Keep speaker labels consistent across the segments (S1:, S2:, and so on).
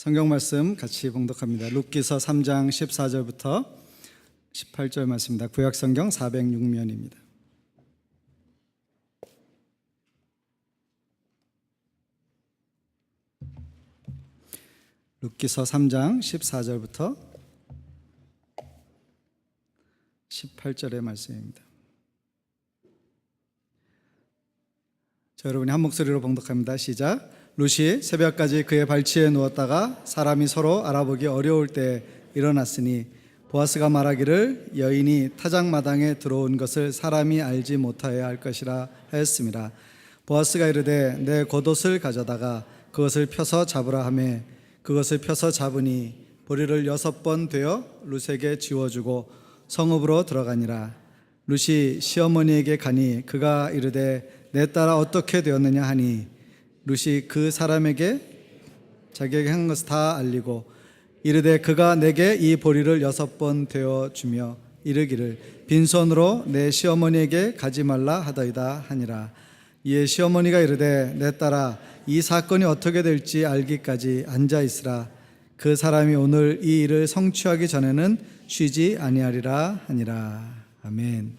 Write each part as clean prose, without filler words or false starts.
S1: 성경 말씀 같이 봉독합니다. 룻기서 3장 14절부터 18절 말씀입니다. 구약 성경 406면입니다. 룻기서 3장 14절부터 18절의 말씀입니다. 자, 여러분이 한 목소리로 봉독합니다. 시작. 룻이 새벽까지 그의 발치에 누웠다가 사람이 서로 알아보기 어려울 때 일어났으니 보아스가 말하기를 여인이 타작마당에 들어온 것을 사람이 알지 못하여야 할 것이라 하였습니다. 보아스가 이르되 내 겉옷을 가져다가 그것을 펴서 잡으라 하며 그것을 펴서 잡으니 보리를 6번 되어 룻에게 지워주고 성읍으로 들어가니라. 룻이 시어머니에게 가니 그가 이르되 내 딸아 어떻게 되었느냐 하니 룻이 그 사람에게 자기에게 한 것을 다 알리고 이르되 그가 내게 이 보리를 6번 되어 주며 이르기를 빈손으로 내 시어머니에게 가지 말라 하더이다 하니라. 이에 시어머니가 이르되 내 딸아 이 사건이 어떻게 될지 알기까지 앉아 있으라. 그 사람이 오늘 이 일을 성취하기 전에는 쉬지 아니하리라 하니라. 아멘.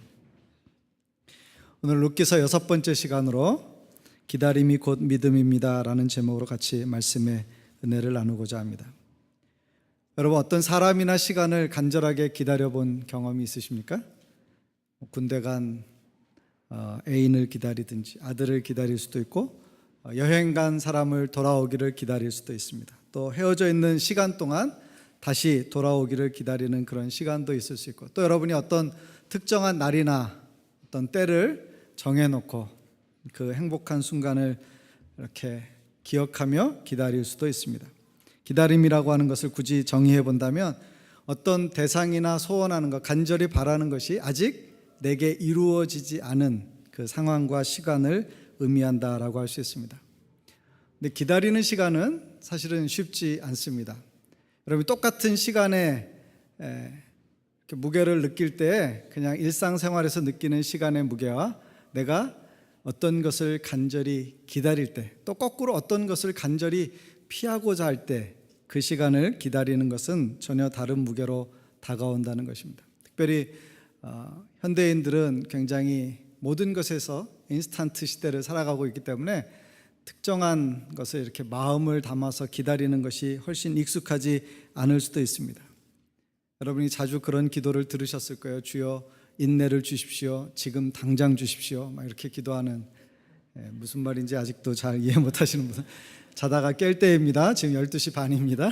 S1: 오늘 룻기서 6번째 시간으로 기다림이 곧 믿음입니다 라는 제목으로 같이 말씀의 은혜를 나누고자 합니다. 여러분, 어떤 사람이나 시간을 간절하게 기다려본 경험이 있으십니까? 군대 간 애인을 기다리든지 아들을 기다릴 수도 있고 여행 간 사람을 돌아오기를 기다릴 수도 있습니다. 또 헤어져 있는 시간 동안 다시 돌아오기를 기다리는 그런 시간도 있을 수 있고, 또 여러분이 어떤 특정한 날이나 어떤 때를 정해놓고 그 행복한 순간을 이렇게 기억하며 기다릴 수도 있습니다. 기다림이라고 하는 것을 굳이 정의해 본다면 어떤 대상이나 소원하는 것, 간절히 바라는 것이 아직 내게 이루어지지 않은 그 상황과 시간을 의미한다라고 할 수 있습니다. 근데 기다리는 시간은 사실은 쉽지 않습니다. 여러분, 똑같은 시간에 무게를 느낄 때 그냥 일상생활에서 느끼는 시간의 무게와 내가 어떤 것을 간절히 기다릴 때, 또 거꾸로 어떤 것을 간절히 피하고자 할 때 그 시간을 기다리는 것은 전혀 다른 무게로 다가온다는 것입니다. 특별히 현대인들은 굉장히 모든 것에서 인스턴트 시대를 살아가고 있기 때문에 특정한 것을 이렇게 마음을 담아서 기다리는 것이 훨씬 익숙하지 않을 수도 있습니다. 여러분이 자주 그런 기도를 들으셨을 거예요. 주여 인내를 주십시오. 지금 당장 주십시오. 막 이렇게 기도하는, 무슨 말인지 아직도 잘 이해 못하시는 분은 자다가 깰 때입니다. 지금 12시 반입니다.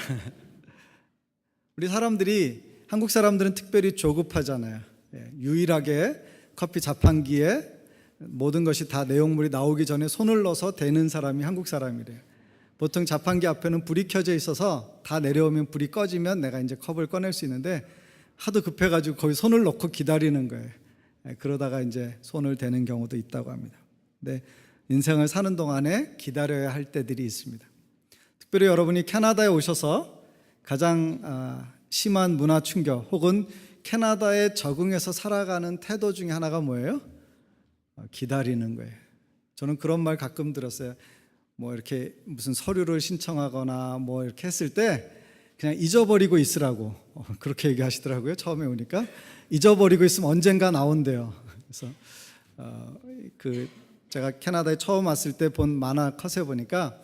S1: 우리 사람들이, 한국 사람들은 특별히 조급하잖아요. 유일하게 커피 자판기에 모든 것이 다 내용물이 나오기 전에 손을 넣어서 대는 사람이 한국 사람이래요. 보통 자판기 앞에는 불이 켜져 있어서 다 내려오면 불이 꺼지면 내가 이제 컵을 꺼낼 수 있는데 하도 급해가지고 거기 손을 넣고 기다리는 거예요. 그러다가 이제 손을 대는 경우도 있다고 합니다. 근데 인생을 사는 동안에 기다려야 할 때들이 있습니다. 특별히 여러분이 캐나다에 오셔서 가장 심한 문화 충격 혹은 캐나다에 적응해서 살아가는 태도 중에 하나가 뭐예요? 기다리는 거예요. 저는 그런 말 가끔 들었어요. 뭐 이렇게 무슨 서류를 신청하거나 뭐 이렇게 했을 때 그냥 잊어버리고 있으라고 그렇게 얘기하시더라고요. 처음에 오니까 잊어버리고 있으면 언젠가 나온대요. 그래서 제가 캐나다에 처음 왔을 때 본 만화 컷에 보니까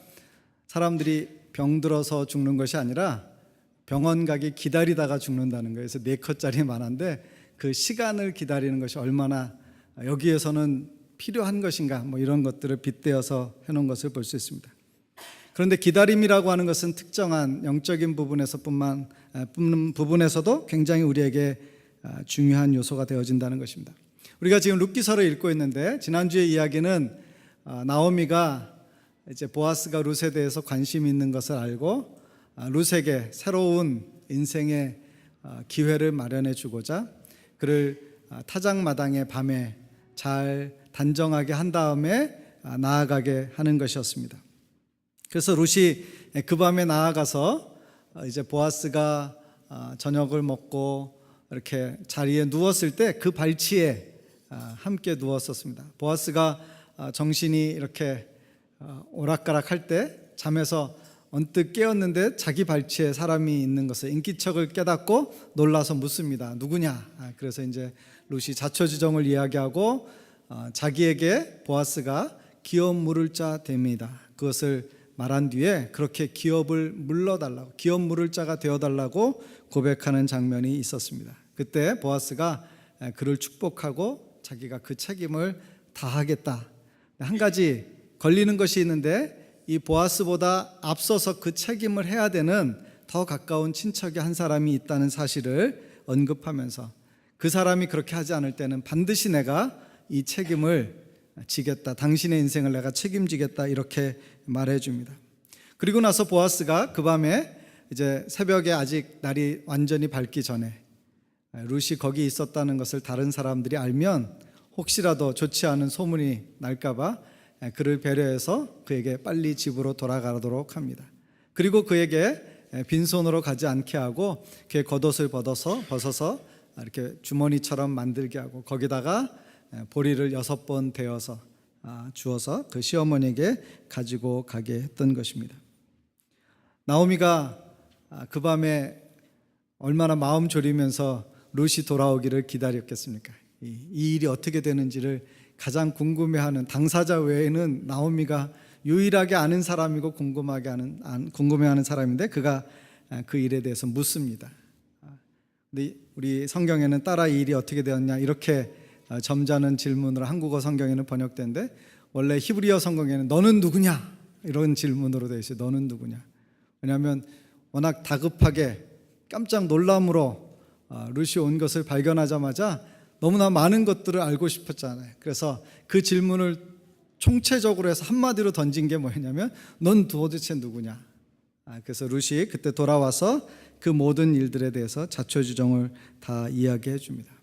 S1: 사람들이 병들어서 죽는 것이 아니라 병원 가기 기다리다가 죽는다는 거예요. 그래서 4컷짜리 만화인데 그 시간을 기다리는 것이 얼마나 여기에서는 필요한 것인가, 뭐 이런 것들을 빗대어서 해놓은 것을 볼 수 있습니다. 그런데 기다림이라고 하는 것은 특정한 영적인 부분에서도 굉장히 우리에게 중요한 요소가 되어진다는 것입니다. 우리가 지금 룻기서를 읽고 있는데 지난주의 이야기는 나오미가 이제 보아스가 룻에 대해서 관심이 있는 것을 알고 룻에게 새로운 인생의 기회를 마련해 주고자 그를 타작마당의 밤에 잘 단정하게 한 다음에 나아가게 하는 것이었습니다. 그래서 룻이 그 밤에 나아가서 이제 보아스가 저녁을 먹고 이렇게 자리에 누웠을 때 그 발치에 함께 누웠었습니다. 보아스가 정신이 이렇게 오락가락할 때 잠에서 언뜻 깨었는데 자기 발치에 사람이 있는 것을 인기척을 깨닫고 놀라서 묻습니다. 누구냐? 그래서 이제 룻이 자초지종을 이야기하고 자기에게 보아스가 기업 물을 자 됩니다. 그것을 말한 뒤에 그렇게 기업을 물러달라고, 기업 물을 자가 되어달라고 고백하는 장면이 있었습니다. 그때 보아스가 그를 축복하고 자기가 그 책임을 다하겠다. 한 가지 걸리는 것이 있는데, 이 보아스보다 앞서서 그 책임을 해야 되는 더 가까운 친척이 한 사람이 있다는 사실을 언급하면서 그 사람이 그렇게 하지 않을 때는 반드시 내가 이 책임을 지겠다, 당신의 인생을 내가 책임지겠다, 이렇게 말해줍니다. 그리고 나서 보아스가 그 밤에 이제 새벽에 아직 날이 완전히 밝기 전에 룻이 거기 있었다는 것을 다른 사람들이 알면 혹시라도 좋지 않은 소문이 날까봐 그를 배려해서 그에게 빨리 집으로 돌아가도록 합니다. 그리고 그에게 빈손으로 가지 않게 하고 그의 겉옷을 벗어서 이렇게 주머니처럼 만들게 하고 거기다가 보리를 6번 데워서 주어서 그 시어머니에게 가지고 가게 했던 것입니다. 나오미가 그 밤에 얼마나 마음 졸이면서 룻이 돌아오기를 기다렸겠습니까? 이 일이 어떻게 되는지를 가장 궁금해하는 당사자 외에는 나오미가 유일하게 아는 사람이고 궁금해하는 사람인데 그가 그 일에 대해서 묻습니다. 근데 우리 성경에는 따라 이 일이 어떻게 되었냐 이렇게 점잖은 질문으로 한국어 성경에는 번역된데, 원래 히브리어 성경에는 너는 누구냐 이런 질문으로 되어 있어요. 너는 누구냐. 왜냐하면 워낙 다급하게 깜짝 놀람으로 룻이 온 것을 발견하자마자 너무나 많은 것들을 알고 싶었잖아요. 그래서 그 질문을 총체적으로 해서 한마디로 던진 게 뭐였냐면 넌 도대체 누구냐. 그래서 룻이 그때 돌아와서 그 모든 일들에 대해서 자초지종을 다 이야기해 줍니다.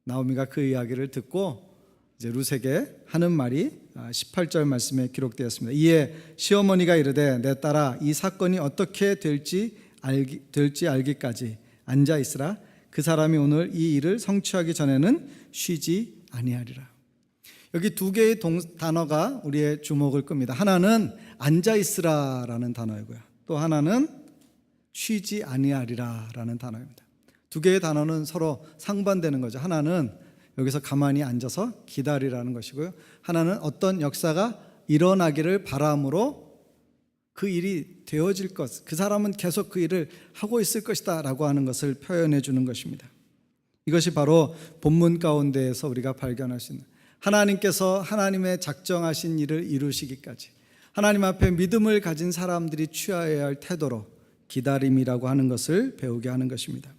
S1: 나오미가 그 이야기를 듣고 이제 룻에게 하는 말이 18절 말씀에 기록되었습니다. 이에 시어머니가 이르되 내 딸아 이 사건이 어떻게 될지 알기까지 앉아 있으라. 그 사람이 오늘 이 일을 성취하기 전에는 쉬지 아니하리라. 여기 두 개의 단어가 우리의 주목을 끕니다. 하나는 앉아 있으라라는 단어이고요. 또 하나는 쉬지 아니하리라라는 단어입니다. 두 개의 단어는 서로 상반되는 거죠. 하나는 여기서 가만히 앉아서 기다리라는 것이고요. 하나는 어떤 역사가 일어나기를 바람으로 그 일이 되어질 것, 그 사람은 계속 그 일을 하고 있을 것이다 라고 하는 것을 표현해 주는 것입니다. 이것이 바로 본문 가운데에서 우리가 발견할 수 있는, 하나님께서 하나님의 작정하신 일을 이루시기까지 하나님 앞에 믿음을 가진 사람들이 취하여야 할 태도로 기다림이라고 하는 것을 배우게 하는 것입니다.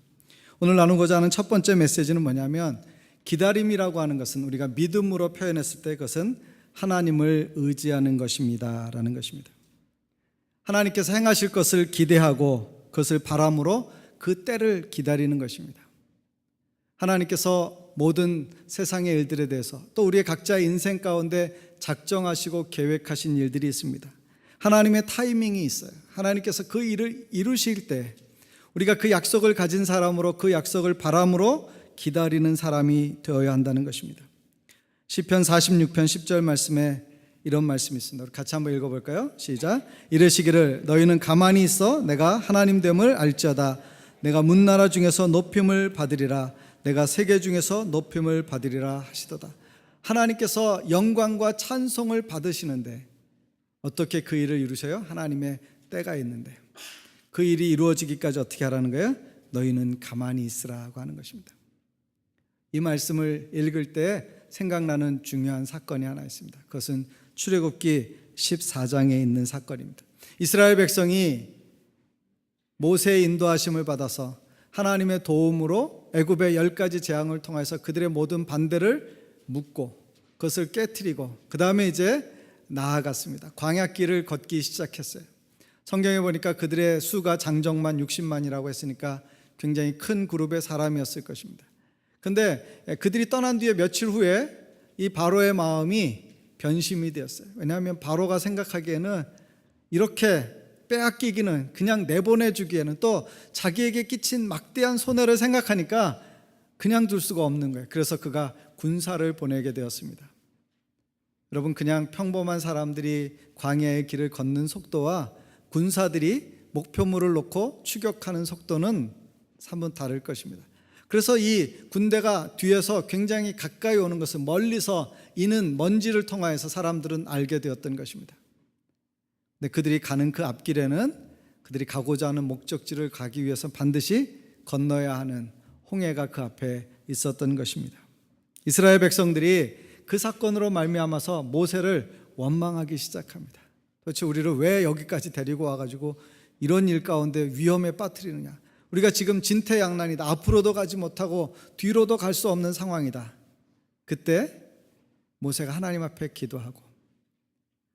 S1: 오늘 나누고자 하는 첫 번째 메시지는 뭐냐면, 기다림이라고 하는 것은 우리가 믿음으로 표현했을 때 그것은 하나님을 의지하는 것입니다 라는 것입니다. 하나님께서 행하실 것을 기대하고 그것을 바람으로 그 때를 기다리는 것입니다. 하나님께서 모든 세상의 일들에 대해서 또 우리의 각자의 인생 가운데 작정하시고 계획하신 일들이 있습니다. 하나님의 타이밍이 있어요. 하나님께서 그 일을 이루실 때 우리가 그 약속을 가진 사람으로 그 약속을 바람으로 기다리는 사람이 되어야 한다는 것입니다. 시편 46편 10절 말씀에 이런 말씀이 있습니다. 같이 한번 읽어볼까요? 시작. 이르시기를 너희는 가만히 있어 내가 하나님됨을 알지어다. 내가 문나라 중에서 높임을 받으리라. 내가 세계 중에서 높임을 받으리라 하시도다. 하나님께서 영광과 찬송을 받으시는데 어떻게 그 일을 이루셔요? 하나님의 때가 있는데 그 일이 이루어지기까지 어떻게 하라는 거예요? 너희는 가만히 있으라고 하는 것입니다. 이 말씀을 읽을 때 생각나는 중요한 사건이 하나 있습니다. 그것은 출애굽기 14장에 있는 사건입니다. 이스라엘 백성이 모세의 인도하심을 받아서 하나님의 도움으로 애굽의 10가지 재앙을 통해서 그들의 모든 반대를 묻고 그것을 깨트리고 그 다음에 이제 나아갔습니다. 광야길을 걷기 시작했어요. 성경에 보니까 그들의 수가 장정만 60만이라고 했으니까 굉장히 큰 그룹의 사람이었을 것입니다. 그런데 그들이 떠난 뒤에 며칠 후에 이 바로의 마음이 변심이 되었어요. 왜냐하면 바로가 생각하기에는 이렇게 빼앗기기는, 그냥 내보내주기에는, 또 자기에게 끼친 막대한 손해를 생각하니까 그냥 둘 수가 없는 거예요. 그래서 그가 군사를 보내게 되었습니다. 여러분, 그냥 평범한 사람들이 광야의 길을 걷는 속도와 군사들이 목표물을 놓고 추격하는 속도는 3분 다를 것입니다. 그래서 이 군대가 뒤에서 굉장히 가까이 오는 것을 멀리서 이는 먼지를 통하여서 사람들은 알게 되었던 것입니다. 근데 그들이 가는 그 앞길에는 그들이 가고자 하는 목적지를 가기 위해서 반드시 건너야 하는 홍해가 그 앞에 있었던 것입니다. 이스라엘 백성들이 그 사건으로 말미암아서 모세를 원망하기 시작합니다. 도대체 우리를 왜 여기까지 데리고 와가지고 이런 일 가운데 위험에 빠뜨리느냐. 우리가 지금 진퇴양난이다. 앞으로도 가지 못하고 뒤로도 갈 수 없는 상황이다. 그때 모세가 하나님 앞에 기도하고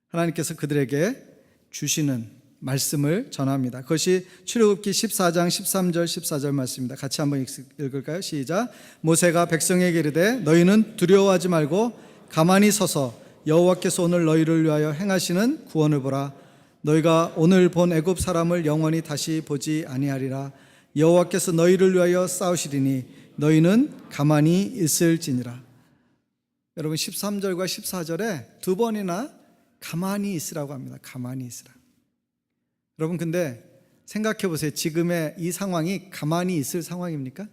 S1: 하나님께서 그들에게 주시는 말씀을 전합니다. 그것이 출애굽기 14장 13절 14절 말씀입니다. 같이 한번 읽을까요? 시작. 모세가 백성에게 이르되 너희는 두려워하지 말고 가만히 서서 여호와께서 오늘 너희를 위하여 행하시는 구원을 보라. 너희가 오늘 본 애굽 사람을 영원히 다시 보지 아니하리라. 여호와께서 너희를 위하여 싸우시리니 너희는 가만히 있을지니라. 여러분 13절과 14절에 두 번이나 가만히 있으라고 합니다. 가만히 있으라. 여러분 근데 생각해 보세요. 지금의 이 상황이 가만히 있을 상황입니까?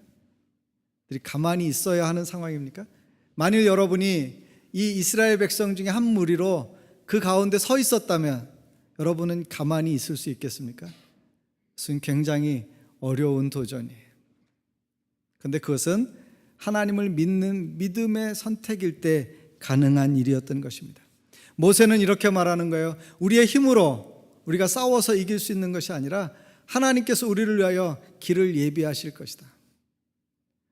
S1: 가만히 있어야 하는 상황입니까? 만일 여러분이 이 이스라엘 백성 중에 한 무리로 그 가운데 서 있었다면 여러분은 가만히 있을 수 있겠습니까? 그것은 굉장히 어려운 도전이에요. 그런데 그것은 하나님을 믿는 믿음의 선택일 때 가능한 일이었던 것입니다. 모세는 이렇게 말하는 거예요. 우리의 힘으로 우리가 싸워서 이길 수 있는 것이 아니라 하나님께서 우리를 위하여 길을 예비하실 것이다.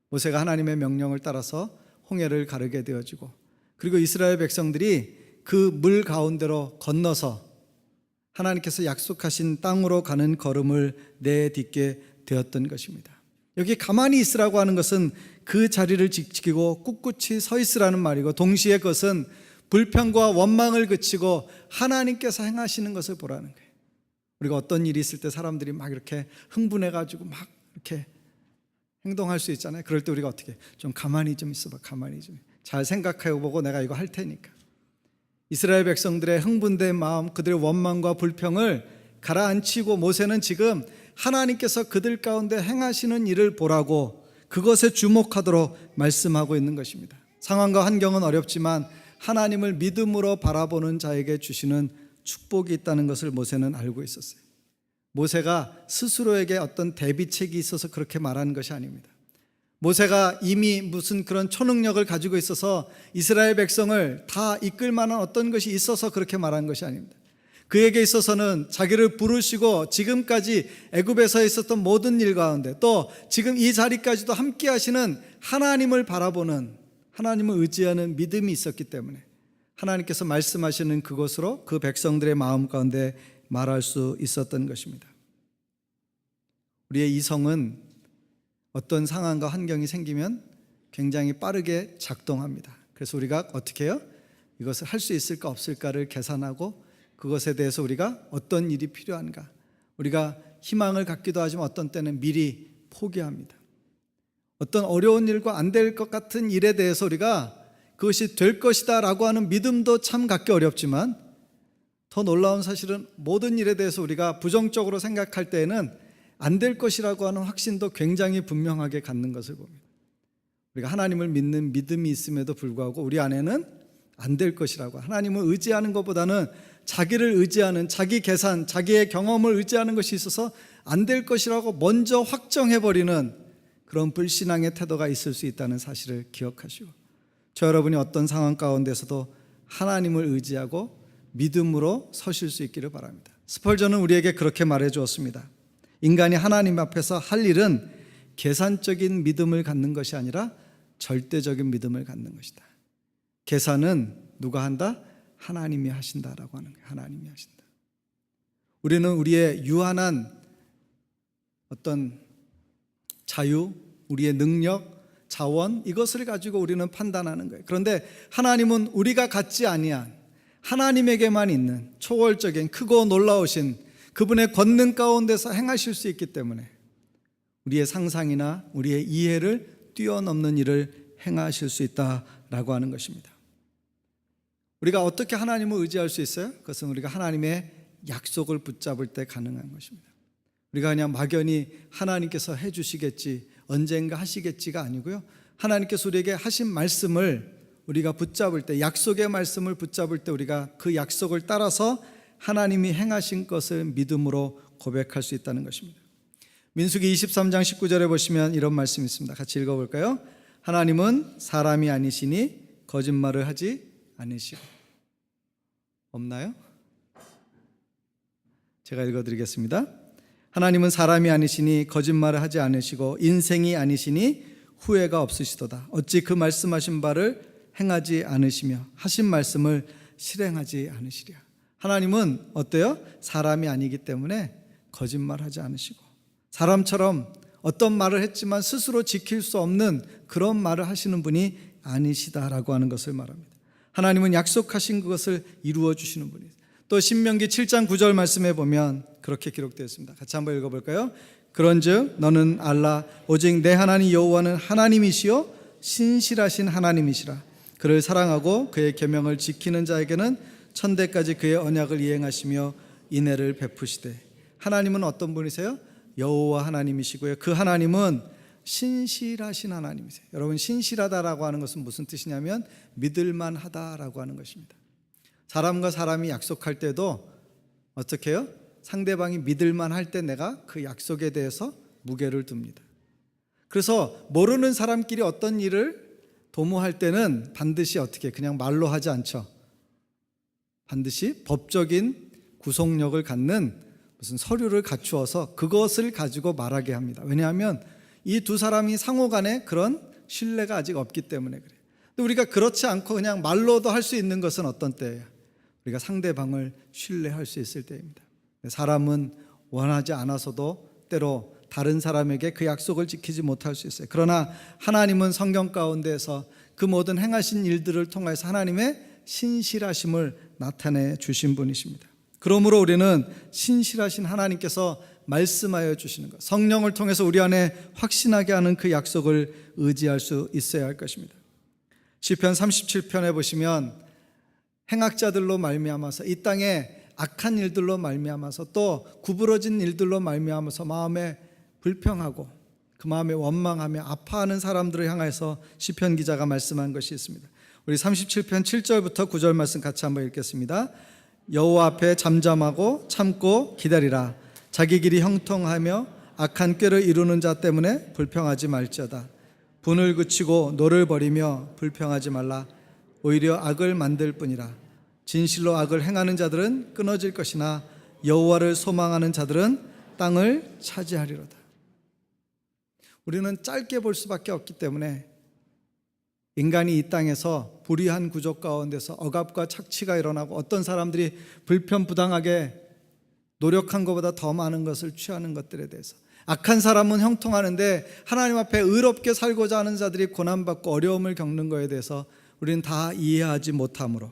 S1: 모세가 하나님의 명령을 따라서 홍해를 가르게 되어지고 그리고 이스라엘 백성들이 그 물 가운데로 건너서 하나님께서 약속하신 땅으로 가는 걸음을 내딛게 되었던 것입니다. 여기 가만히 있으라고 하는 것은 그 자리를 지키고 꿋꿋이 서 있으라는 말이고 동시에 그것은 불평과 원망을 그치고 하나님께서 행하시는 것을 보라는 거예요. 우리가 어떤 일이 있을 때 사람들이 막 이렇게 흥분해가지고 막 이렇게 행동할 수 있잖아요. 그럴 때 우리가 어떻게 좀 가만히 좀 있어봐. 가만히 좀 잘 생각해보고 내가 이거 할 테니까. 이스라엘 백성들의 흥분된 마음, 그들의 원망과 불평을 가라앉히고 모세는 지금 하나님께서 그들 가운데 행하시는 일을 보라고 그것에 주목하도록 말씀하고 있는 것입니다. 상황과 환경은 어렵지만 하나님을 믿음으로 바라보는 자에게 주시는 축복이 있다는 것을 모세는 알고 있었어요. 모세가 스스로에게 어떤 대비책이 있어서 그렇게 말하는 것이 아닙니다. 모세가 이미 무슨 그런 초능력을 가지고 있어서 이스라엘 백성을 다 이끌 만한 어떤 것이 있어서 그렇게 말한 것이 아닙니다. 그에게 있어서는 자기를 부르시고 지금까지 애굽에서 있었던 모든 일 가운데 또 지금 이 자리까지도 함께 하시는 하나님을 바라보는 하나님을 의지하는 믿음이 있었기 때문에 하나님께서 말씀하시는 그것으로 그 백성들의 마음 가운데 말할 수 있었던 것입니다. 우리의 이성은 어떤 상황과 환경이 생기면 굉장히 빠르게 작동합니다. 그래서 우리가 어떻게 해요? 이것을 할 수 있을까 없을까를 계산하고 그것에 대해서 우리가 어떤 일이 필요한가 우리가 희망을 갖기도 하지만 어떤 때는 미리 포기합니다. 어떤 어려운 일과 안 될 것 같은 일에 대해서 우리가 그것이 될 것이다 라고 하는 믿음도 참 갖기 어렵지만 더 놀라운 사실은 모든 일에 대해서 우리가 부정적으로 생각할 때에는 안 될 것이라고 하는 확신도 굉장히 분명하게 갖는 것을 봅니다. 우리가 하나님을 믿는 믿음이 있음에도 불구하고 우리 안에는 안 될 것이라고 하나님을 의지하는 것보다는 자기를 의지하는 자기 계산, 자기의 경험을 의지하는 것이 있어서 안 될 것이라고 먼저 확정해버리는 그런 불신앙의 태도가 있을 수 있다는 사실을 기억하시고 저 여러분이 어떤 상황 가운데서도 하나님을 의지하고 믿음으로 서실 수 있기를 바랍니다. 스펄전은 우리에게 그렇게 말해 주었습니다. 인간이 하나님 앞에서 할 일은 계산적인 믿음을 갖는 것이 아니라 절대적인 믿음을 갖는 것이다. 계산은 누가 한다? 하나님이 하신다라고 하는 거예요. 하나님이 하신다. 우리는 우리의 유한한 어떤 자유, 우리의 능력, 자원 이것을 가지고 우리는 판단하는 거예요. 그런데 하나님은 우리가 갖지 아니한 하나님에게만 있는 초월적인 크고 놀라우신 그분의 권능 가운데서 행하실 수 있기 때문에 우리의 상상이나 우리의 이해를 뛰어넘는 일을 행하실 수 있다라고 하는 것입니다. 우리가 어떻게 하나님을 의지할 수 있어요? 그것은 우리가 하나님의 약속을 붙잡을 때 가능한 것입니다. 우리가 그냥 막연히 하나님께서 해주시겠지, 언젠가 하시겠지가 아니고요, 하나님께서 우리에게 하신 말씀을 우리가 붙잡을 때, 약속의 말씀을 붙잡을 때 우리가 그 약속을 따라서 하나님이 행하신 것을 믿음으로 고백할 수 있다는 것입니다. 민수기 23장 19절에 보시면 이런 말씀이 있습니다. 같이 읽어볼까요? 하나님은 사람이 아니시니 거짓말을 하지 않으시고. 없나요? 제가 읽어드리겠습니다. 하나님은 사람이 아니시니 거짓말을 하지 않으시고 인생이 아니시니 후회가 없으시도다. 어찌 그 말씀하신 바를 행하지 않으시며 하신 말씀을 실행하지 않으시랴. 하나님은 어때요? 사람이 아니기 때문에 거짓말하지 않으시고, 사람처럼 어떤 말을 했지만 스스로 지킬 수 없는 그런 말을 하시는 분이 아니시다라고 하는 것을 말합니다. 하나님은 약속하신 그것을 이루어 주시는 분이에요. 또 신명기 7장 9절 말씀에 보면 그렇게 기록되어 있습니다. 같이 한번 읽어볼까요? 그런즉 너는 알라 오직 내 하나님 여호와는 하나님이시요 신실하신 하나님이시라. 그를 사랑하고 그의 계명을 지키는 자에게는 천대까지 그의 언약을 이행하시며 인애를 베푸시되. 하나님은 어떤 분이세요? 여호와 하나님이시고요, 그 하나님은 신실하신 하나님이세요. 여러분, 신실하다라고 하는 것은 무슨 뜻이냐면 믿을만하다라고 하는 것입니다. 사람과 사람이 약속할 때도 어떻게 해요? 상대방이 믿을만할 때 내가 그 약속에 대해서 무게를 둡니다. 그래서 모르는 사람끼리 어떤 일을 도모할 때는 반드시 어떻게 그냥 말로 하지 않죠. 반드시 법적인 구속력을 갖는 무슨 서류를 갖추어서 그것을 가지고 말하게 합니다. 왜냐하면 이 두 사람이 상호 간에 그런 신뢰가 아직 없기 때문에 그래요. 근데 우리가 그렇지 않고 그냥 말로도 할 수 있는 것은 어떤 때예요? 우리가 상대방을 신뢰할 수 있을 때입니다. 사람은 원하지 않아서도 때로 다른 사람에게 그 약속을 지키지 못할 수 있어요. 그러나 하나님은 성경 가운데서 그 모든 행하신 일들을 통해서 하나님의 신실하심을 나타내 주신 분이십니다. 그러므로 우리는 신실하신 하나님께서 말씀하여 주시는 것, 성령을 통해서 우리 안에 확신하게 하는 그 약속을 의지할 수 있어야 할 것입니다. 시편 37편에 보시면 행악자들로 말미암아서, 이 땅에 악한 일들로 말미암아서, 또 구부러진 일들로 말미암아서 마음에 불평하고 그 마음에 원망하며 아파하는 사람들을 향해서 시편 기자가 말씀한 것이 있습니다. 우리 37편 7절부터 9절 말씀 같이 한번 읽겠습니다. 여호와 앞에 잠잠하고 참고 기다리라. 자기 길이 형통하며 악한 꾀를 이루는 자 때문에 불평하지 말지어다. 분을 그치고 노를 버리며 불평하지 말라. 오히려 악을 만들 뿐이라. 진실로 악을 행하는 자들은 끊어질 것이나 여호와를 소망하는 자들은 땅을 차지하리로다. 우리는 짧게 볼 수밖에 없기 때문에 인간이 이 땅에서 불의한 구조 가운데서 억압과 착취가 일어나고 어떤 사람들이 불편부당하게 노력한 것보다 더 많은 것을 취하는 것들에 대해서, 악한 사람은 형통하는데 하나님 앞에 의롭게 살고자 하는 자들이 고난받고 어려움을 겪는 것에 대해서 우리는 다 이해하지 못함으로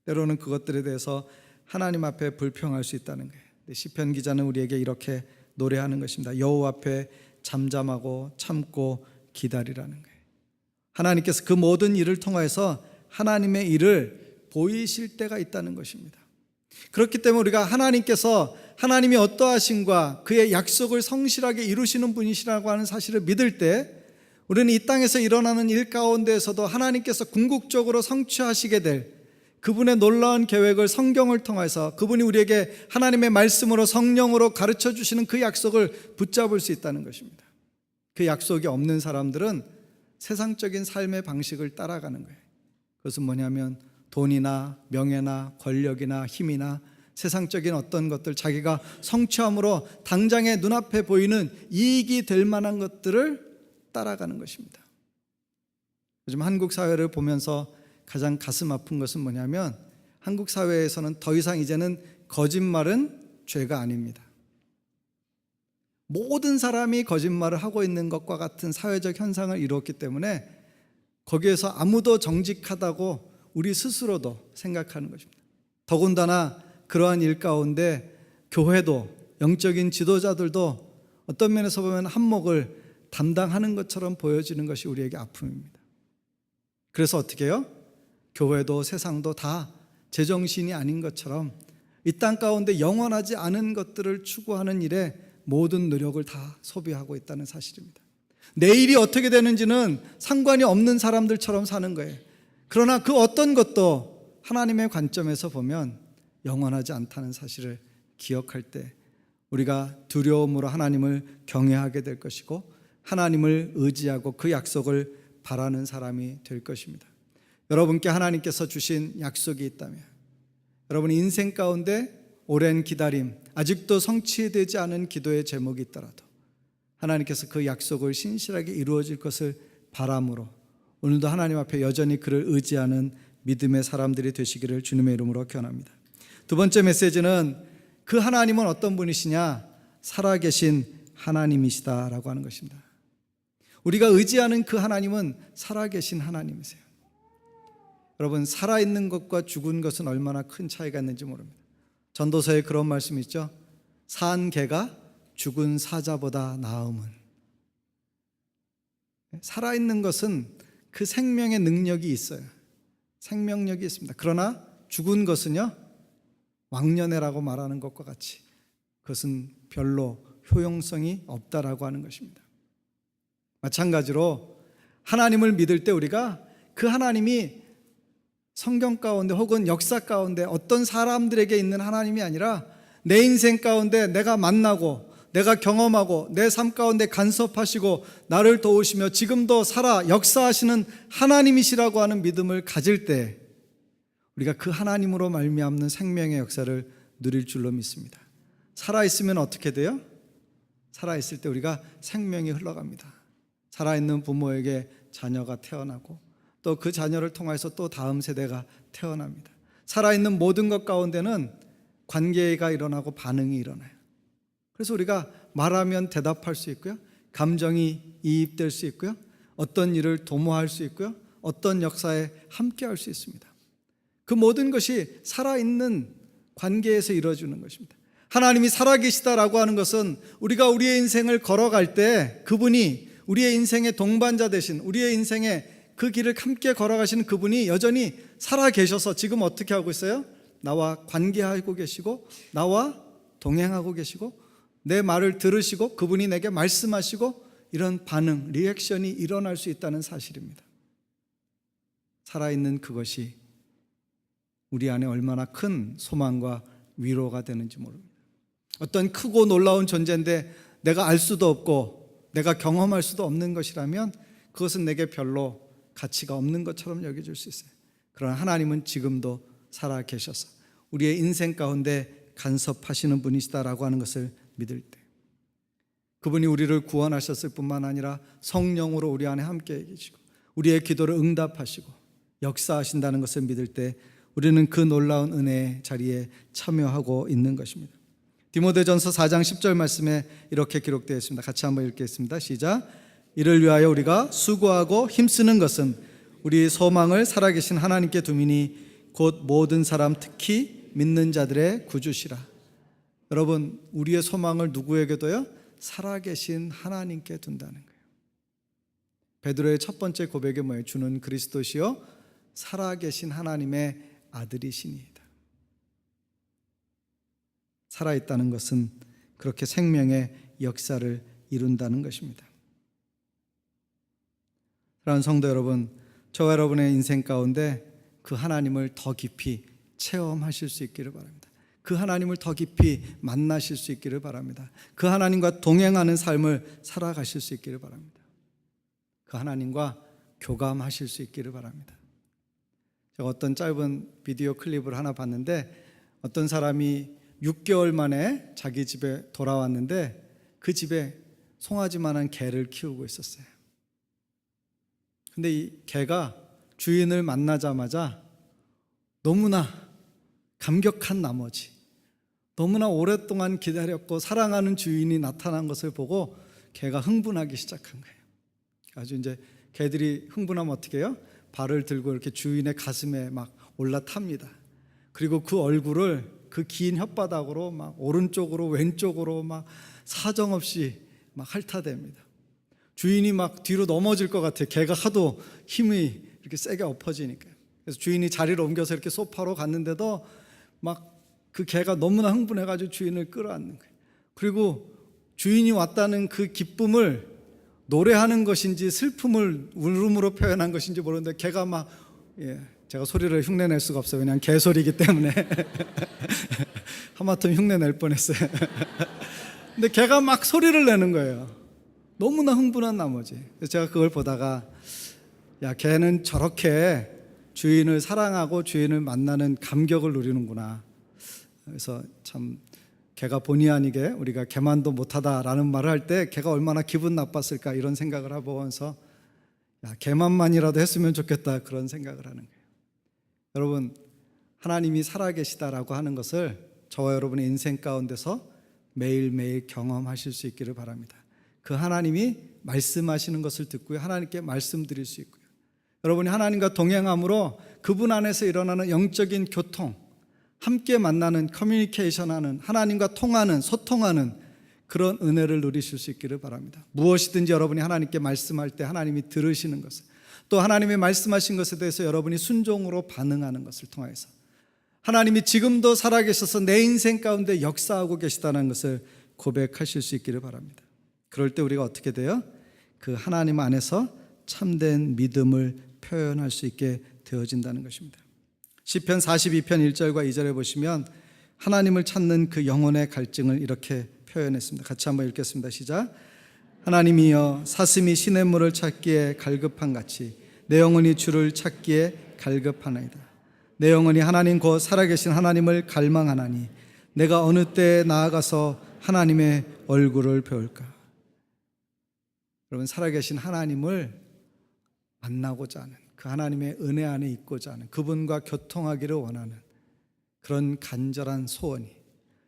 S1: 때로는 그것들에 대해서 하나님 앞에 불평할 수 있다는 거예요. 시편 기자는 우리에게 이렇게 노래하는 것입니다. 여호와 앞에 잠잠하고 참고 기다리라는 거예요. 하나님께서 그 모든 일을 통해서 하나님의 일을 보이실 때가 있다는 것입니다. 그렇기 때문에 우리가 하나님께서 하나님이 어떠하신가, 그의 약속을 성실하게 이루시는 분이시라고 하는 사실을 믿을 때 우리는 이 땅에서 일어나는 일 가운데에서도 하나님께서 궁극적으로 성취하시게 될 그분의 놀라운 계획을 성경을 통해서, 그분이 우리에게 하나님의 말씀으로 성령으로 가르쳐 주시는 그 약속을 붙잡을 수 있다는 것입니다. 그 약속이 없는 사람들은 세상적인 삶의 방식을 따라가는 거예요. 그것은 뭐냐면 돈이나 명예나 권력이나 힘이나 세상적인 어떤 것들, 자기가 성취함으로 당장에 눈앞에 보이는 이익이 될 만한 것들을 따라가는 것입니다. 요즘 한국 사회를 보면서 가장 가슴 아픈 것은 뭐냐면 한국 사회에서는 더 이상 이제는 거짓말은 죄가 아닙니다. 모든 사람이 거짓말을 하고 있는 것과 같은 사회적 현상을 이루었기 때문에 거기에서 아무도 정직하다고 우리 스스로도 생각하는 것입니다. 더군다나 그러한 일 가운데 교회도, 영적인 지도자들도 어떤 면에서 보면 한몫을 담당하는 것처럼 보여지는 것이 우리에게 아픔입니다. 그래서 어떻게 해요? 교회도 세상도 다 제정신이 아닌 것처럼 이 땅 가운데 영원하지 않은 것들을 추구하는 일에 모든 노력을 다 소비하고 있다는 사실입니다. 내일이 어떻게 되는지는 상관이 없는 사람들처럼 사는 거예요. 그러나 그 어떤 것도 하나님의 관점에서 보면 영원하지 않다는 사실을 기억할 때 우리가 두려움으로 하나님을 경외하게 될 것이고 하나님을 의지하고 그 약속을 바라는 사람이 될 것입니다. 여러분께 하나님께서 주신 약속이 있다면, 여러분 인생 가운데 오랜 기다림, 아직도 성취되지 않은 기도의 제목이 있더라도 하나님께서 그 약속을 신실하게 이루어질 것을 바람으로 오늘도 하나님 앞에 여전히 그를 의지하는 믿음의 사람들이 되시기를 주님의 이름으로 기원합니다. 두 번째 메시지는 그 하나님은 어떤 분이시냐? 살아계신 하나님이시다라고 하는 것입니다. 우리가 의지하는 그 하나님은 살아계신 하나님이세요. 여러분, 살아있는 것과 죽은 것은 얼마나 큰 차이가 있는지 모릅니다. 전도서에 그런 말씀이 있죠. 산 개가 죽은 사자보다 나음은. 살아있는 것은 그 생명의 능력이 있어요. 생명력이 있습니다. 그러나 죽은 것은요, 왕년애라고 말하는 것과 같이 그것은 별로 효용성이 없다라고 하는 것입니다. 마찬가지로 하나님을 믿을 때 우리가 그 하나님이 성경 가운데 혹은 역사 가운데 어떤 사람들에게 있는 하나님이 아니라 내 인생 가운데 내가 만나고 내가 경험하고 내 삶 가운데 간섭하시고 나를 도우시며 지금도 살아 역사하시는 하나님이시라고 하는 믿음을 가질 때 우리가 그 하나님으로 말미암는 생명의 역사를 누릴 줄로 믿습니다. 살아있으면 어떻게 돼요? 살아있을 때 우리가 생명이 흘러갑니다. 살아있는 부모에게 자녀가 태어나고 또 그 자녀를 통해서 또 다음 세대가 태어납니다. 살아있는 모든 것 가운데는 관계가 일어나고 반응이 일어나요. 그래서 우리가 말하면 대답할 수 있고요, 감정이 이입될 수 있고요, 어떤 일을 도모할 수 있고요, 어떤 역사에 함께할 수 있습니다. 그 모든 것이 살아있는 관계에서 이루어지는 것입니다. 하나님이 살아계시다라고 하는 것은 우리가 우리의 인생을 걸어갈 때 그분이 우리의 인생의 동반자 되신, 우리의 인생의 그 길을 함께 걸어가시는 그분이 여전히 살아계셔서 지금 어떻게 하고 있어요? 나와 관계하고 계시고 나와 동행하고 계시고 내 말을 들으시고 그분이 내게 말씀하시고 이런 반응, 리액션이 일어날 수 있다는 사실입니다. 살아있는 그것이 우리 안에 얼마나 큰 소망과 위로가 되는지 모릅니다. 어떤 크고 놀라운 존재인데 내가 알 수도 없고 내가 경험할 수도 없는 것이라면 그것은 내게 별로 가치가 없는 것처럼 여겨질 수 있어요. 그러나 하나님은 지금도 살아 계셔서 우리의 인생 가운데 간섭하시는 분이시다라고 하는 것을 믿을 때 그분이 우리를 구원하셨을 뿐만 아니라 성령으로 우리 안에 함께 계시고 우리의 기도를 응답하시고 역사하신다는 것을 믿을 때 우리는 그 놀라운 은혜의 자리에 참여하고 있는 것입니다. 디모데전서 4장 10절 말씀에 이렇게 기록되어 있습니다. 같이 한번 읽겠습니다. 시작. 이를 위하여 우리가 수고하고 힘쓰는 것은 우리 소망을 살아계신 하나님께 두미니 곧 모든 사람 특히 믿는 자들의 구주시라. 여러분, 우리의 소망을 누구에게도요? 살아계신 하나님께 둔다는 거예요. 베드로의 첫 번째 고백이 뭐예요? 주는 그리스도시요 살아계신 하나님의 아들이시니이다. 살아있다는 것은 그렇게 생명의 역사를 이룬다는 것입니다. 사랑하는 성도 여러분, 저와 여러분의 인생 가운데 그 하나님을 더 깊이 체험하실 수 있기를 바랍니다. 그 하나님을 더 깊이 만나실 수 있기를 바랍니다. 그 하나님과 동행하는 삶을 살아가실 수 있기를 바랍니다. 그 하나님과 교감하실 수 있기를 바랍니다. 제가 어떤 짧은 비디오 클립을 하나 봤는데 어떤 사람이 6개월 만에 자기 집에 돌아왔는데 그 집에 송아지만한 개를 키우고 있었어요. 근데 이 개가 주인을 만나자마자 너무나 감격한 나머지 너무나 오랫동안 기다렸고 사랑하는 주인이 나타난 것을 보고 개가 흥분하기 시작한 거예요. 아주 이제 개들이 흥분하면 어떻게 해요? 발을 들고 이렇게 주인의 가슴에 막 올라탑니다. 그리고 그 얼굴을 그 긴 혓바닥으로 막 오른쪽으로 왼쪽으로 막 사정없이 막 핥아댑니다. 주인이 막 뒤로 넘어질 것 같아요. 개가 하도 힘이 이렇게 세게 엎어지니까. 그래서 주인이 자리를 옮겨서 이렇게 소파로 갔는데도 막 그 개가 너무나 흥분해가지고 주인을 끌어안는 거예요. 그리고 주인이 왔다는 그 기쁨을 노래하는 것인지 슬픔을 울음으로 표현한 것인지 모르는데 개가 막, 제가 소리를 흉내낼 수가 없어요. 그냥 개소리이기 때문에 하마터면 흉내낼 뻔했어요. 근데 개가 막 소리를 내는 거예요. 너무나 흥분한 나머지. 그래서 제가 그걸 보다가, 야, 개는 저렇게 주인을 사랑하고 주인을 만나는 감격을 누리는구나. 그래서 참 개가 본의 아니게 우리가 개만도 못하다라는 말을 할 때 개가 얼마나 기분 나빴을까 이런 생각을 하면서, 야, 개만만이라도 했으면 좋겠다 그런 생각을 하는 거예요. 여러분, 하나님이 살아계시다라고 하는 것을 저와 여러분의 인생 가운데서 매일매일 경험하실 수 있기를 바랍니다. 그 하나님이 말씀하시는 것을 듣고요, 하나님께 말씀드릴 수 있고요, 여러분이 하나님과 동행함으로 그분 안에서 일어나는 영적인 교통, 함께 만나는, 커뮤니케이션하는, 하나님과 통하는, 소통하는 그런 은혜를 누리실 수 있기를 바랍니다. 무엇이든지 여러분이 하나님께 말씀할 때 하나님이 들으시는 것을, 또 하나님이 말씀하신 것에 대해서 여러분이 순종으로 반응하는 것을 통해서 하나님이 지금도 살아계셔서 내 인생 가운데 역사하고 계시다는 것을 고백하실 수 있기를 바랍니다. 그럴 때 우리가 어떻게 돼요? 그 하나님 안에서 참된 믿음을 표현할 수 있게 되어진다는 것입니다. 시편 42편 1절과 2절에 보시면 하나님을 찾는 그 영혼의 갈증을 이렇게 표현했습니다. 같이 한번 읽겠습니다. 시작. 하나님이여, 사슴이 시냇물을 찾기에 갈급한 같이 내 영혼이 주를 찾기에 갈급하나이다. 내 영혼이 하나님 곧 살아계신 하나님을 갈망하나니 내가 어느 때에 나아가서 하나님의 얼굴을 배울까. 여러분, 살아계신 하나님을 만나고자 하는, 그 하나님의 은혜 안에 있고자 하는, 그분과 교통하기를 원하는 그런 간절한 소원이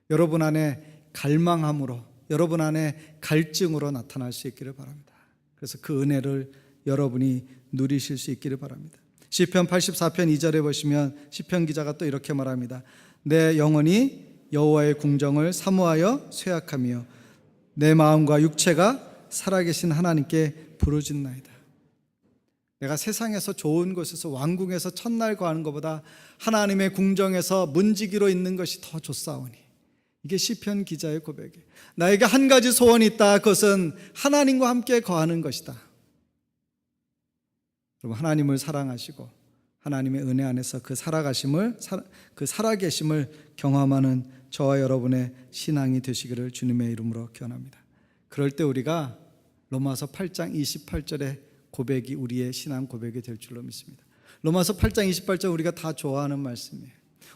S1: 여러분 안에 갈망함으로, 여러분 안에 갈증으로 나타날 수 있기를 바랍니다. 그래서 그 은혜를 여러분이 누리실 수 있기를 바랍니다. 시편 84편 2절에 보시면 시편 기자가 또 이렇게 말합니다. 내 영혼이 여호와의 궁정을 사모하여 쇠약하며 내 마음과 육체가 살아계신 하나님께 부르짖나이다. 내가 세상에서 좋은 곳에서 왕궁에서 첫날 거하는 것보다 하나님의 궁정에서 문지기로 있는 것이 더 좋사오니. 이게 시편 기자의 고백이에요. 나에게 한 가지 소원이 있다. 그것은 하나님과 함께 거하는 것이다. 여러분, 하나님을 사랑하시고 하나님의 은혜 안에서 그 살아계심을 경험하는 저와 여러분의 신앙이 되시기를 주님의 이름으로 기원합니다. 그럴 때 우리가 로마서 8장 28절의 고백이 우리의 신앙 고백이 될 줄로 믿습니다. 로마서 8장 28절 우리가 다 좋아하는 말씀이에요.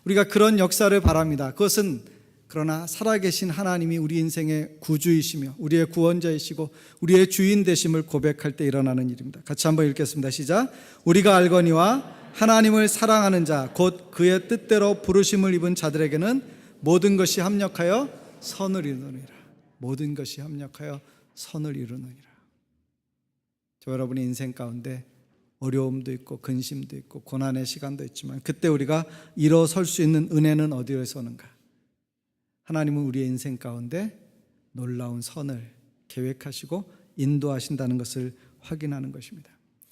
S1: 우리가 그런 역사를 바랍니다. 그것은 그러나 살아계신 하나님이 우리 인생의 구주이시며 우리의 구원자이시고 우리의 주인 되심을 고백할 때 일어나는 일입니다. 같이 한번 읽겠습니다. 시작. 우리가 알거니와 하나님을 사랑하는 자 곧 그의 뜻대로 부르심을 입은 자들에게는 모든 것이 합력하여 선을 이루느니라. 모든 것이 합력하여 선을 이루느니라. 저 여러분의 인생 가운데 어려움도 있고 근심도 있고 고난의 시간도 있지만 그때 우리가 일어설 수 있는 은혜는 어디에서 오는가? 하나님은 우리의 인생 가운데 놀라운 선을 계획하시고 인도하신다는 것을 확인하는 것입니다.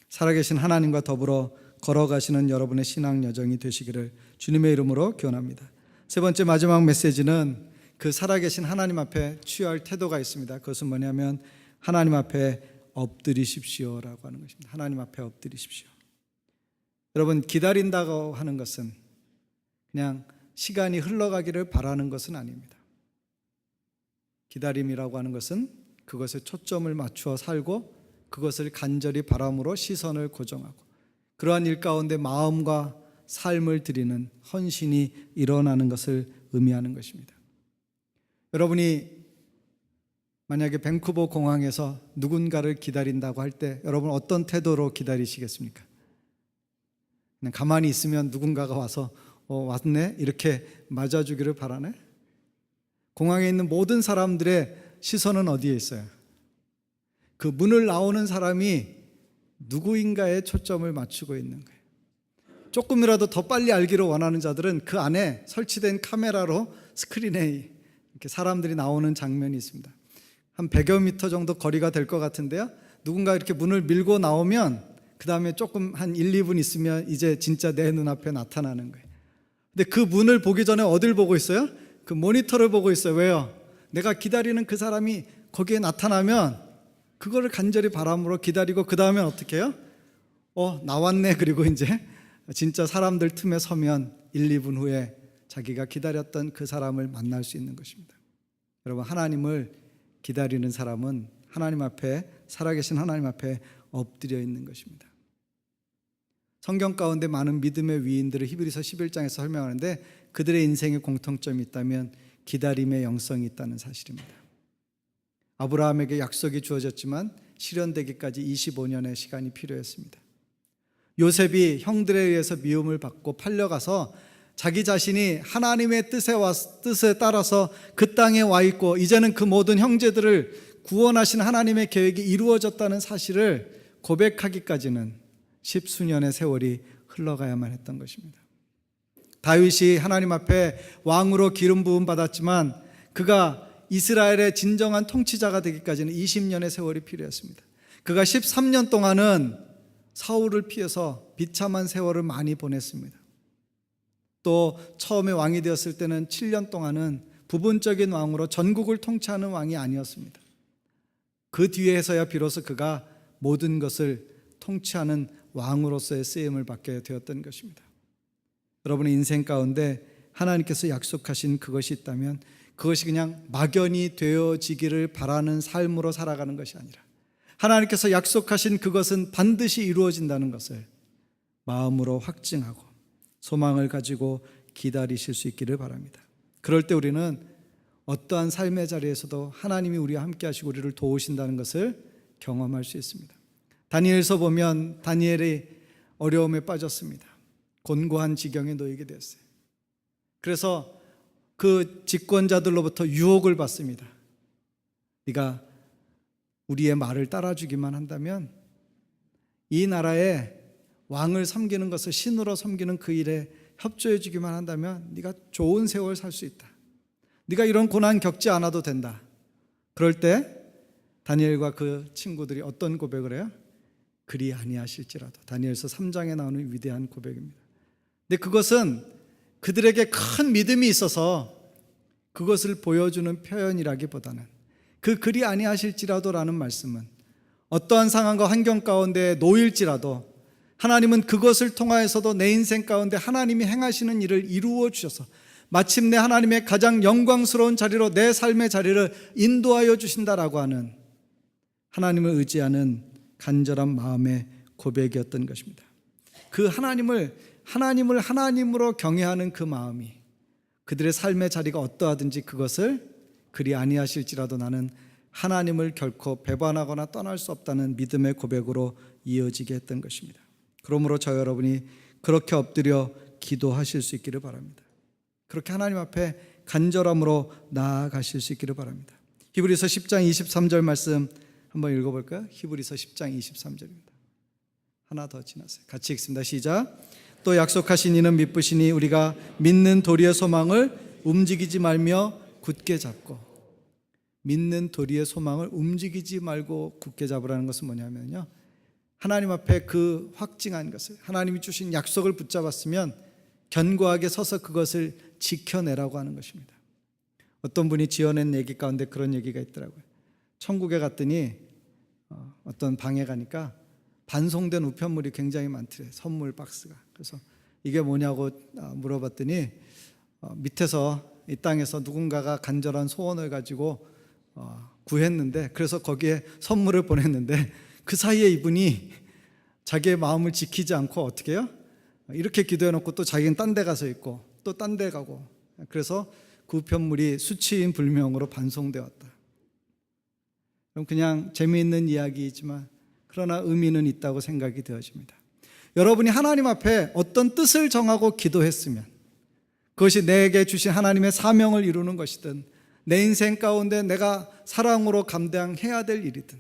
S1: 살아계신 하나님과 더불어 걸어가시는 여러분의 신앙 여정이 되시기를 주님의 이름으로 기원합니다. 세 번째 마지막 메시지는 그 살아계신 하나님 앞에 취할 태도가 있습니다. 그것은 뭐냐면 하나님 앞에 엎드리십시오라고 하는 것입니다. 하나님 앞에 엎드리십시오. 여러분, 기다린다고 하는 것은 그냥 시간이 흘러가기를 바라는 것은 아닙니다. 기다림이라고 하는 것은 그것에 초점을 맞추어 살고 그것을 간절히 바람으로 시선을 고정하고 그러한 일 가운데 마음과 삶을 드리는 헌신이 일어나는 것을 의미하는 것입니다. 여러분이 만약에 밴쿠버 공항에서 누군가를 기다린다고 할 때 여러분 어떤 태도로 기다리시겠습니까? 그냥 가만히 있으면 누군가가 와서 왔네? 이렇게 맞아주기를 바라네? 공항에 있는 모든 사람들의 시선은 어디에 있어요? 그 문을 나오는 사람이 누구인가에 초점을 맞추고 있는 거예요. 조금이라도 더 빨리 알기를 원하는 자들은 그 안에 설치된 카메라로 스크린에 이렇게 사람들이 나오는 장면이 있습니다. 한 100여 미터 정도 거리가 될 것 같은데요, 누군가 이렇게 문을 밀고 나오면 그 다음에 조금 한 1, 2분 있으면 이제 진짜 내 눈앞에 나타나는 거예요. 근데 그 문을 보기 전에 어딜 보고 있어요? 그 모니터를 보고 있어요. 왜요? 내가 기다리는 그 사람이 거기에 나타나면 그거를 간절히 바람으로 기다리고 그 다음에 어떻게 해요? 나왔네. 그리고 이제 진짜 사람들 틈에 서면 1, 2분 후에 자기가 기다렸던 그 사람을 만날 수 있는 것입니다. 여러분, 하나님을 기다리는 사람은 하나님 앞에, 살아계신 하나님 앞에 엎드려 있는 것입니다. 성경 가운데 많은 믿음의 위인들을 히브리서 11장에서 설명하는데 그들의 인생에 공통점이 있다면 기다림의 영성이 있다는 사실입니다. 아브라함에게 약속이 주어졌지만 실현되기까지 25년의 시간이 필요했습니다. 요셉이 형들에 의해서 미움을 받고 팔려가서 자기 자신이 하나님의 뜻에 따라서 그 땅에 와 있고 이제는 그 모든 형제들을 구원하신 하나님의 계획이 이루어졌다는 사실을 고백하기까지는 십수년의 세월이 흘러가야만 했던 것입니다. 다윗이 하나님 앞에 왕으로 기름 부음 받았지만 그가 이스라엘의 진정한 통치자가 되기까지는 20년의 세월이 필요했습니다. 그가 13년 동안은 사울을 피해서 비참한 세월을 많이 보냈습니다. 또 처음에 왕이 되었을 때는 7년 동안은 부분적인 왕으로 전국을 통치하는 왕이 아니었습니다. 그 뒤에서야 비로소 그가 모든 것을 통치하는 왕으로서의 쓰임을 받게 되었던 것입니다. 여러분의 인생 가운데 하나님께서 약속하신 그것이 있다면 그것이 그냥 막연히 되어지기를 바라는 삶으로 살아가는 것이 아니라 하나님께서 약속하신 그것은 반드시 이루어진다는 것을 마음으로 확증하고 소망을 가지고 기다리실 수 있기를 바랍니다. 그럴 때 우리는 어떠한 삶의 자리에서도 하나님이 우리와 함께 하시고 우리를 도우신다는 것을 경험할 수 있습니다. 다니엘서 보면 다니엘이 어려움에 빠졌습니다. 곤고한 지경에 놓이게 되었어요. 그래서 그 집권자들로부터 유혹을 받습니다. 네가 우리의 말을 따라주기만 한다면 이 나라에 왕을 섬기는 것을 신으로 섬기는 그 일에 협조해 주기만 한다면 네가 좋은 세월 살 수 있다. 네가 이런 고난 겪지 않아도 된다. 그럴 때 다니엘과 그 친구들이 어떤 고백을 해요? 그리 아니하실지라도. 다니엘서 3장에 나오는 위대한 고백입니다. 근데 그것은 그들에게 큰 믿음이 있어서 그것을 보여주는 표현이라기보다는 그 그리 아니하실지라도라는 말씀은 어떠한 상황과 환경 가운데 놓일지라도 하나님은 그것을 통하여서도 내 인생 가운데 하나님이 행하시는 일을 이루어 주셔서 마침내 하나님의 가장 영광스러운 자리로 내 삶의 자리를 인도하여 주신다라고 하는 하나님을 의지하는 간절한 마음의 고백이었던 것입니다. 그 하나님을 하나님으로 경외하는 그 마음이 그들의 삶의 자리가 어떠하든지 그것을 그리 아니하실지라도 나는 하나님을 결코 배반하거나 떠날 수 없다는 믿음의 고백으로 이어지게 했던 것입니다. 그러므로 저 여러분이 그렇게 엎드려 기도하실 수 있기를 바랍니다. 그렇게 하나님 앞에 간절함으로 나아가실 수 있기를 바랍니다. 히브리서 10장 23절 말씀 한번 읽어볼까요? 히브리서 10장 23절입니다. 하나 더 지나세요. 같이 읽습니다. 시작. 또 약속하신 이는 미쁘시니 우리가 믿는 도리의 소망을 움직이지 말며 굳게 잡고. 믿는 도리의 소망을 움직이지 말고 굳게 잡으라는 것은 뭐냐면요, 하나님 앞에 그 확증한 것을, 하나님이 주신 약속을 붙잡았으면 견고하게 서서 그것을 지켜내라고 하는 것입니다. 어떤 분이 지어낸 얘기 가운데 그런 얘기가 있더라고요. 천국에 갔더니 어떤 방에 가니까 반송된 우편물이 굉장히 많더래요. 선물 박스가. 그래서 이게 뭐냐고 물어봤더니 밑에서 이 땅에서 누군가가 간절한 소원을 가지고 구했는데, 그래서 거기에 선물을 보냈는데 그 사이에 이분이 자기의 마음을 지키지 않고 어떻게 해요? 이렇게 기도해놓고 또 자기는 딴 데 가서 있고 또 딴 데 가고, 그래서 그 우편물이 수치인 불명으로 반송되었다. 그럼 그냥 재미있는 이야기이지만 그러나 의미는 있다고 생각이 되어집니다. 여러분이 하나님 앞에 어떤 뜻을 정하고 기도했으면 그것이 내게 주신 하나님의 사명을 이루는 것이든 내 인생 가운데 내가 사랑으로 감당해야 될 일이든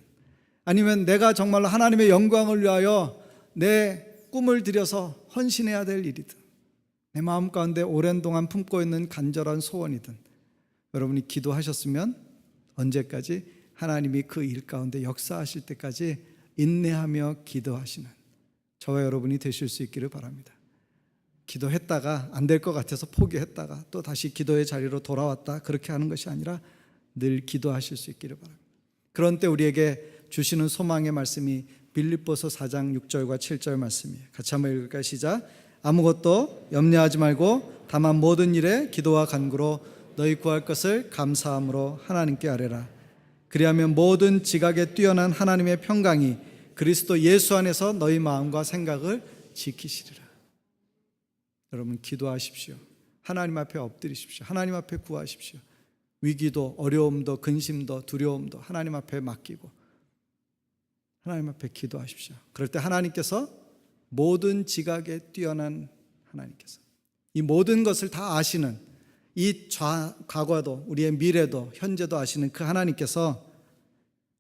S1: 아니면 내가 정말로 하나님의 영광을 위하여 내 꿈을 들여서 헌신해야 될 일이든 내 마음 가운데 오랜 동안 품고 있는 간절한 소원이든 여러분이 기도하셨으면 언제까지? 하나님이 그 일 가운데 역사하실 때까지 인내하며 기도하시는 저와 여러분이 되실 수 있기를 바랍니다. 기도했다가 안 될 것 같아서 포기했다가 또 다시 기도의 자리로 돌아왔다, 그렇게 하는 것이 아니라 늘 기도하실 수 있기를 바랍니다. 그런 때 우리에게 주시는 소망의 말씀이 빌립보서 4장 6절과 7절 말씀이에요. 같이 한번 읽을까요? 시작. 아무것도 염려하지 말고 다만 모든 일에 기도와 간구로 너희 구할 것을 감사함으로 하나님께 아뢰라. 그리하면 모든 지각에 뛰어난 하나님의 평강이 그리스도 예수 안에서 너희 마음과 생각을 지키시리라. 여러분, 기도하십시오. 하나님 앞에 엎드리십시오. 하나님 앞에 구하십시오. 위기도 어려움도 근심도 두려움도 하나님 앞에 맡기고 하나님 앞에 기도하십시오. 그럴 때 하나님께서, 모든 지각에 뛰어난 하나님께서, 이 모든 것을 다 아시는, 이 과거도 우리의 미래도 현재도 아시는 그 하나님께서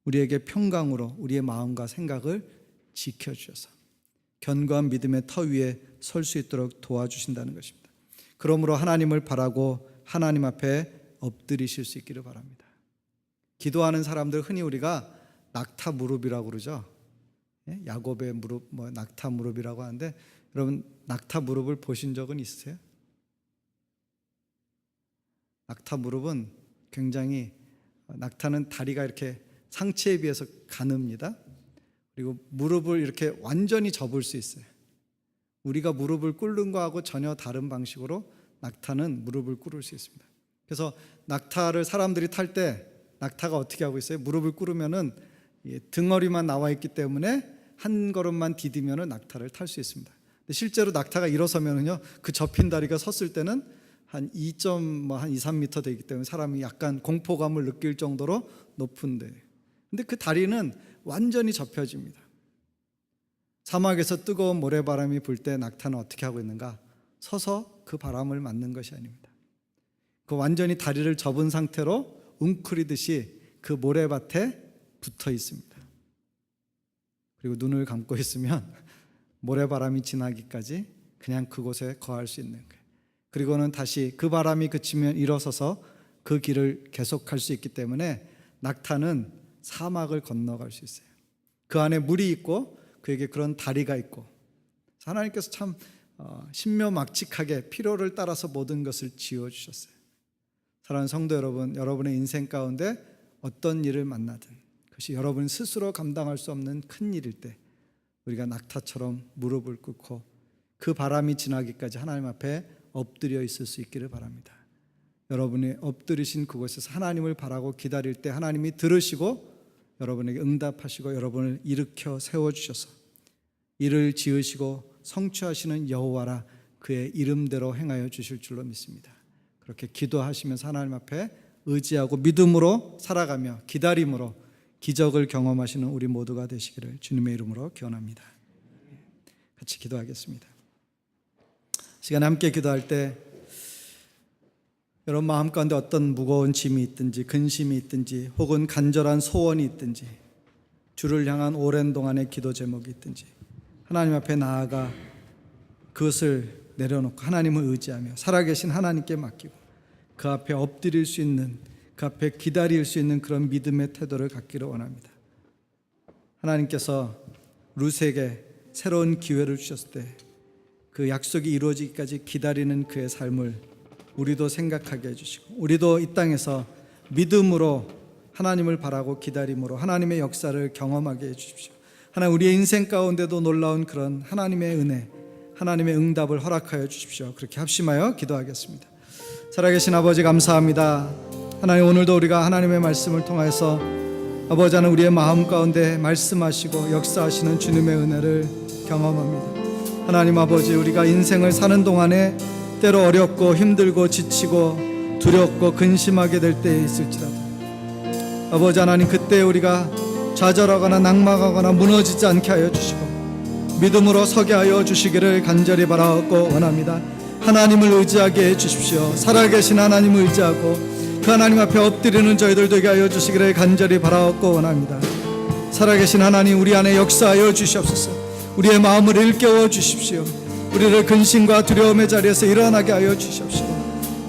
S1: 우리에게 평강으로 우리의 마음과 생각을 지켜주셔서 견고한 믿음의 터 위에 설 수 있도록 도와주신다는 것입니다. 그러므로 하나님을 바라고 하나님 앞에 엎드리실 수 있기를 바랍니다. 기도하는 사람들 흔히 우리가 낙타 무릎이라고 그러죠. 야곱의 무릎, 낙타 무릎이라고 하는데, 여러분 낙타 무릎을 보신 적은 있으세요? 낙타 무릎은 굉장히, 낙타는 다리가 이렇게 상체에 비해서 가늡니다. 그리고 무릎을 이렇게 완전히 접을 수 있어요. 우리가 무릎을 꿇는 거하고 전혀 다른 방식으로 낙타는 무릎을 꿇을 수 있습니다. 그래서 낙타를 사람들이 탈 때 낙타가 어떻게 하고 있어요? 무릎을 꿇으면은 등허리만 나와 있기 때문에 한 걸음만 디디면은 낙타를 탈 수 있습니다. 근데 실제로 낙타가 일어서면은요, 그 접힌 다리가 섰을 때는 한 2.3m 되기 때문에 사람이 약간 공포감을 느낄 정도로 높은데, 근데 그 다리는 완전히 접혀집니다. 사막에서 뜨거운 모래바람이 불 때 낙타는 어떻게 하고 있는가? 서서 그 바람을 맞는 것이 아닙니다. 그 완전히 다리를 접은 상태로 웅크리듯이 그 모래밭에 붙어 있습니다. 그리고 눈을 감고 있으면 모래바람이 지나기까지 그냥 그곳에 거할 수 있는 거예요. 그리고는 다시 그 바람이 그치면 일어서서 그 길을 계속할 수 있기 때문에 낙타는 사막을 건너갈 수 있어요. 그 안에 물이 있고 그에게 그런 다리가 있고, 하나님께서 참 신묘막측하게 필요를 따라서 모든 것을 지어주셨어요. 사랑하는 성도 여러분, 여러분의 인생 가운데 어떤 일을 만나든 그것이 여러분 스스로 감당할 수 없는 큰 일일 때 우리가 낙타처럼 무릎을 꿇고 그 바람이 지나기까지 하나님 앞에 엎드려 있을 수 있기를 바랍니다. 여러분이 엎드리신 그곳에서 하나님을 바라고 기다릴 때 하나님이 들으시고 여러분에게 응답하시고 여러분을 일으켜 세워주셔서 일을 지으시고 성취하시는 여호와라 그의 이름대로 행하여 주실 줄로 믿습니다. 그렇게 기도하시면서 하나님 앞에 의지하고 믿음으로 살아가며 기다림으로 기적을 경험하시는 우리 모두가 되시기를 주님의 이름으로 기원합니다. 같이 기도하겠습니다. 시간에 함께 기도할 때 여러분 마음 가운데 어떤 무거운 짐이 있든지 근심이 있든지 혹은 간절한 소원이 있든지 주를 향한 오랜 동안의 기도 제목이 있든지 하나님 앞에 나아가 그것을 내려놓고 하나님을 의지하며 살아계신 하나님께 맡기고 그 앞에 엎드릴 수 있는, 그 앞에 기다릴 수 있는 그런 믿음의 태도를 갖기를 원합니다. 하나님께서 룻에게 새로운 기회를 주셨을 때 그 약속이 이루어지기까지 기다리는 그의 삶을 우리도 생각하게 해주시고 우리도 이 땅에서 믿음으로 하나님을 바라고 기다림으로 하나님의 역사를 경험하게 해주십시오. 하나님, 우리의 인생 가운데도 놀라운 그런 하나님의 은혜, 하나님의 응답을 허락하여 주십시오. 그렇게 합심하여 기도하겠습니다. 살아계신 아버지 감사합니다. 하나님, 오늘도 우리가 하나님의 말씀을 통해서 아버지 하나님 우리의 마음 가운데 말씀하시고 역사하시는 주님의 은혜를 경험합니다. 하나님 아버지, 우리가 인생을 사는 동안에 때로 어렵고 힘들고 지치고 두렵고 근심하게 될 때에 있을지라도 아버지 하나님, 그때 우리가 좌절하거나 낙망하거나 무너지지 않게 하여 주시고 믿음으로 서게 하여 주시기를 간절히 바라고 원합니다. 하나님을 의지하게 해주십시오. 살아계신 하나님을 의지하고 그 하나님 앞에 엎드리는 저희들 되게 하여 주시기를 간절히 바라고 원합니다. 살아계신 하나님, 우리 안에 역사하여 주시옵소서. 우리의 마음을 일깨워 주십시오. 우리를 근심과 두려움의 자리에서 일어나게 하여 주십시오.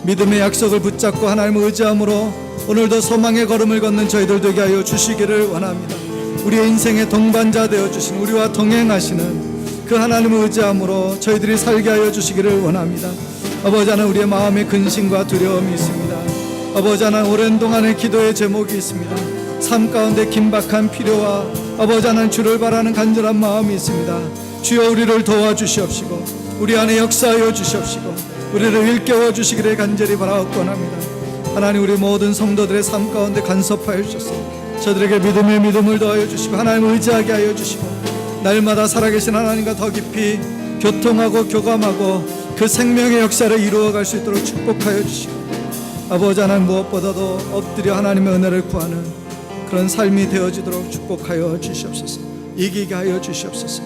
S1: 믿음의 약속을 붙잡고 하나님을 의지함으로 오늘도 소망의 걸음을 걷는 저희들 되게 하여 주시기를 원합니다. 우리의 인생의 동반자 되어주신, 우리와 동행하시는 그 그 하나님을 의지함으로 저희들이 살게 하여 주시기를 원합니다. 아버지 하나님, 우리의 마음에 근심과 두려움이 있습니다. 아버지 하나님, 오랜 동안의 기도의 제목이 있습니다. 삶 가운데 긴박한 필요와 아버지 하나님 주를 바라는 간절한 마음이 있습니다. 주여, 우리를 도와주시옵시고 우리 안에 역사하여 주시옵시고 우리를 일깨워 주시기를 간절히 바라옵건합니다. 하나님, 우리 모든 성도들의 삶 가운데 간섭하여 주셔서 저들에게 믿음을 더하여 주시고 하나님을 의지하게 하여 주시고 날마다 살아계신 하나님과 더 깊이 교통하고 교감하고 그 생명의 역사를 이루어갈 수 있도록 축복하여 주시고 아버지 하나님, 무엇보다도 엎드려 하나님의 은혜를 구하는 그런 삶이 되어지도록 축복하여 주시옵소서. 이기게 하여 주시옵소서.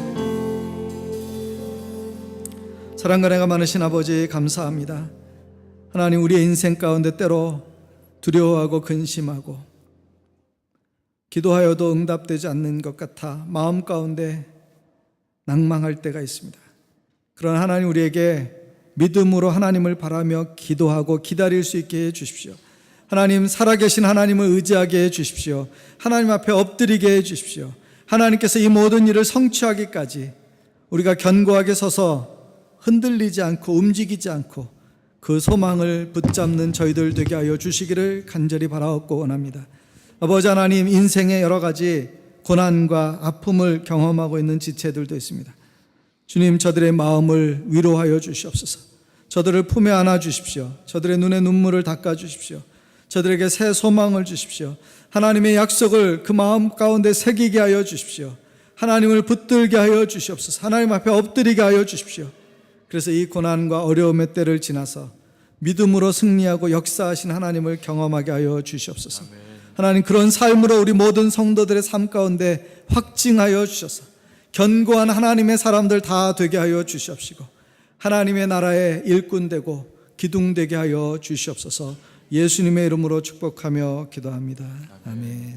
S1: 사랑과 은혜가 많으신 아버지, 감사합니다. 하나님, 우리의 인생 가운데 때로 두려워하고 근심하고 기도하여도 응답되지 않는 것 같아 마음 가운데 낭망할 때가 있습니다. 그러나 하나님, 우리에게 믿음으로 하나님을 바라며 기도하고 기다릴 수 있게 해 주십시오. 하나님, 살아계신 하나님을 의지하게 해 주십시오. 하나님 앞에 엎드리게 해 주십시오. 하나님께서 이 모든 일을 성취하기까지 우리가 견고하게 서서 흔들리지 않고 움직이지 않고 그 소망을 붙잡는 저희들 되게 하여 주시기를 간절히 바라옵고 원합니다. 아버지 하나님, 인생의 여러 가지 고난과 아픔을 경험하고 있는 지체들도 있습니다. 주님, 저들의 마음을 위로하여 주시옵소서. 저들을 품에 안아 주십시오. 저들의 눈에 눈물을 닦아 주십시오. 저들에게 새 소망을 주십시오. 하나님의 약속을 그 마음 가운데 새기게 하여 주십시오. 하나님을 붙들게 하여 주시옵소서. 하나님 앞에 엎드리게 하여 주십시오. 그래서 이 고난과 어려움의 때를 지나서 믿음으로 승리하고 역사하신 하나님을 경험하게 하여 주시옵소서. 아멘. 하나님, 그런 삶으로 우리 모든 성도들의 삶 가운데 확증하여 주셔서 견고한 하나님의 사람들 다 되게 하여 주시옵시고 하나님의 나라의 일꾼 되고 기둥 되게 하여 주시옵소서. 예수님의 이름으로 축복하며 기도합니다. 아멘.